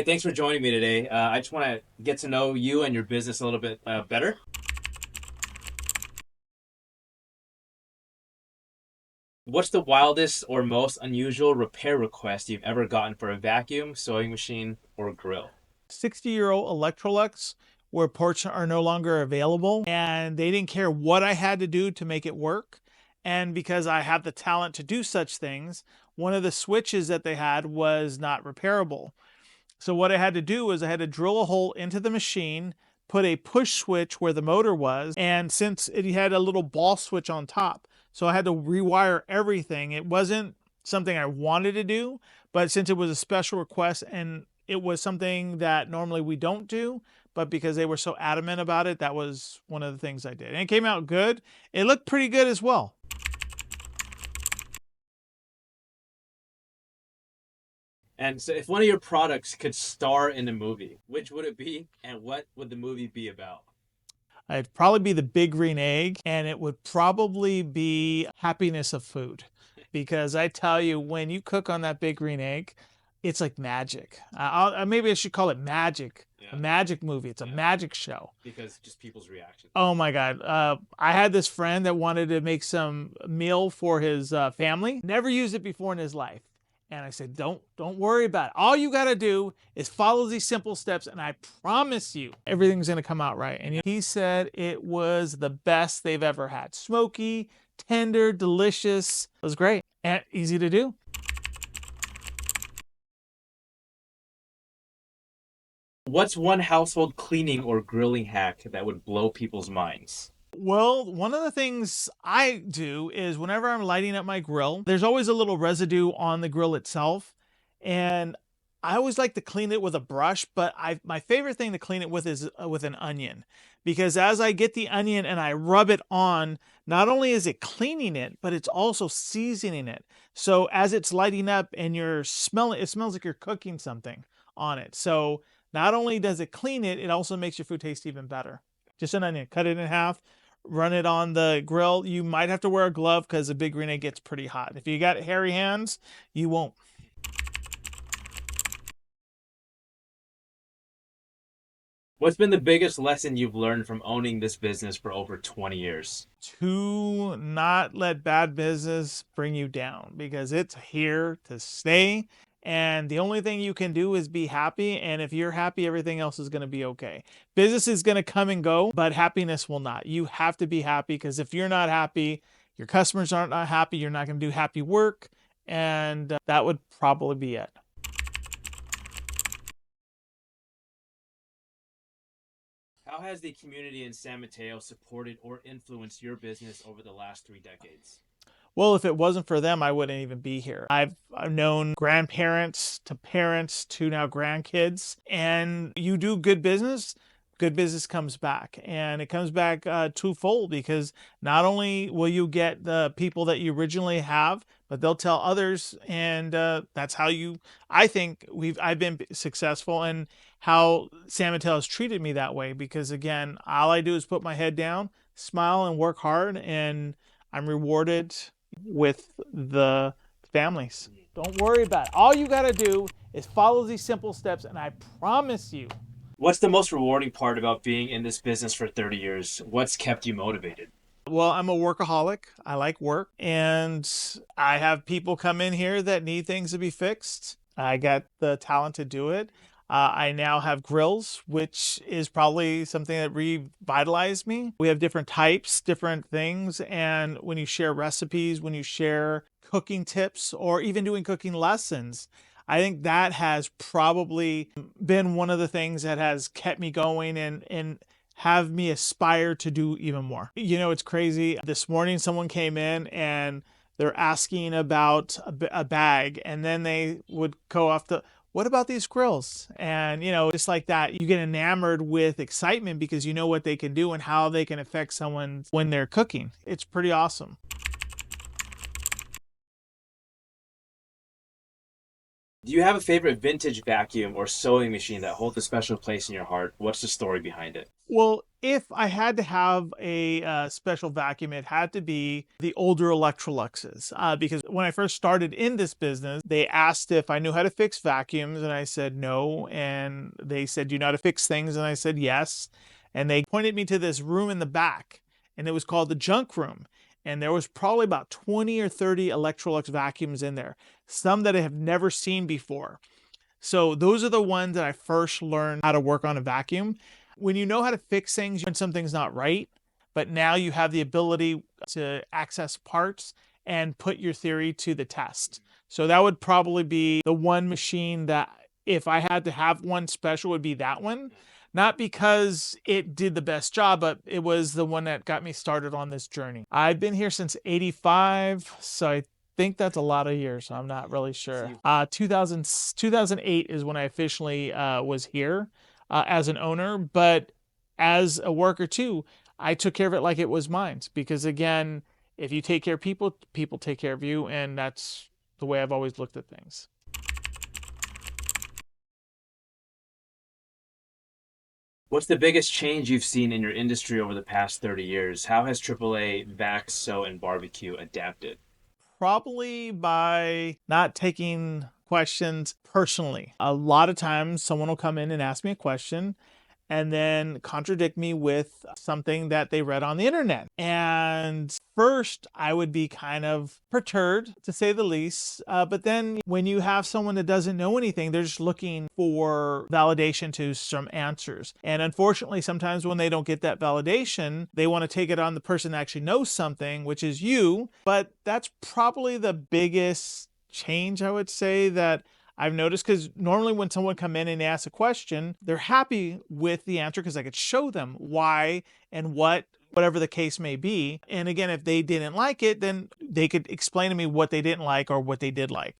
Hi, thanks for joining me today. I just want to get to know you and your business a little bit better. What's the wildest or most unusual repair request you've ever gotten for a vacuum, sewing machine, or grill? 60-year-old Electrolux where ports are no longer available, and they didn't care what I had to do to make it work. And because I have the talent to do such things, one of the switches that they had was not repairable. So what I had to do was I had to drill a hole into the machine, put a push switch where the motor was, and since it had a little ball switch on top, so I had to rewire everything. It wasn't something I wanted to do, but since it was a special request and it was something that normally we don't do, but because they were so adamant about it, that was one of the things I did. And it came out good. It looked pretty good as well. And so, if one of your products could star in a movie, which would it be, and what would the movie be about? It'd probably be the big green egg, and it would probably be happiness of food. Because I tell you, when you cook on that big green egg, it's like magic. Maybe I should call it magic. A Yeah, magic movie. It's a yeah, magic show. because just people's reactions. Oh my God. I had this friend that wanted to make some meal for his family. Never used it before in his life. And I said, don't worry about it. All you got to do is follow these simple steps, and I promise you everything's going to come out right. And he said it was the best they've ever had. Smoky, tender, delicious. It was great and easy to do. What's one household cleaning or grilling hack that would blow people's minds? Well, one of the things I do is whenever I'm lighting up my grill, there's always a little residue on the grill itself. And I always like to clean it with a brush, but my favorite thing to clean it with is with an onion. Because as I get the onion and I rub it on, not only is it cleaning it, but it's also seasoning it. So as it's lighting up and you're smelling, it smells like you're cooking something on it. So not only does it clean it, it also makes your food taste even better. Just an onion, cut it in half, run it on the grill. You might have to wear a glove because the big green egg gets pretty hot. If you got hairy hands, you won't. What's been the biggest lesson you've learned from owning this business for over 20 years? To not let bad business bring you down because it's here to stay. And the only thing you can do is be happy. And if you're happy, everything else is going to be okay. Business is going to come and go, but happiness will not. You have to be happy because if you're not happy, your customers aren't not happy. You're not going to do happy work. And that would probably be it. How has the community in San Mateo supported or influenced your business over the last 3 decades? Well, if it wasn't for them, I wouldn't even be here. I've known grandparents to parents to now grandkids, and you do good business comes back. And it comes back twofold because not only will you get the people that you originally have, but they'll tell others, and that's how I think I've been successful, and how San Mateo has treated me that way because, again, all I do is put my head down, smile, and work hard, and I'm rewarded with the families. Don't worry about it. All you got to do is follow these simple steps, and I promise you. What's the most rewarding part about being in this business for 30 years? What's kept you motivated? Well, I'm a workaholic. I like work, and I have people come in here that need things to be fixed. I got the talent to do it. I now have grills, which is probably something that revitalized me. We have different types, different things, and when you share recipes, when you share cooking tips, or even doing cooking lessons, I think that has probably been one of the things that has kept me going and have me aspire to do even more. You know, it's crazy. This morning, someone came in and they're asking about a bag, and then they would go off the, what about these grills? And, just like that, you get enamored with excitement because you know what they can do and how they can affect someone when they're cooking. It's pretty awesome. Do you have a favorite vintage vacuum or sewing machine that holds a special place in your heart? What's the story behind it? Well, if I had to have a special vacuum, it had to be the older Electroluxes. Because when I first started in this business, they asked if I knew how to fix vacuums, and I said no. And they said, "Do you know how to fix things?" And I said yes. And they pointed me to this room in the back, and it was called the junk room. And there was probably about 20 or 30 Electrolux vacuums in there, some that I have never seen before. So those are the ones that I first learned how to work on a vacuum. When you know how to fix things when something's not right, but now you have the ability to access parts and put your theory to the test. So that would probably be the one machine that if I had to have one special would be that one. Not because it did the best job, but it was the one that got me started on this journey. I've been here since 85, so I think that's a lot of years. So I'm not really sure. 2008 is when I officially was here as an owner, but as a worker too, I took care of it like it was mine. Because again, if you take care of people, people take care of you, and that's the way I've always looked at things. What's the biggest change you've seen in your industry over the past 30 years? How has AAA Vac, Sew, and Barbecue adapted? Probably by not taking questions personally. A lot of times, someone will come in and ask me a question and then contradict me with something that they read on the internet. And first, I would be kind of perturbed, to say the least. But then, when you have someone that doesn't know anything, they're just looking for validation to some answers. And unfortunately, sometimes when they don't get that validation, they want to take it on the person that actually knows something, which is you. But that's probably the biggest change, I would say, that I've noticed. Because normally when someone come in and ask a question, they're happy with the answer because I could show them why and whatever the case may be. And again, if they didn't like it, then they could explain to me what they didn't like or what they did like.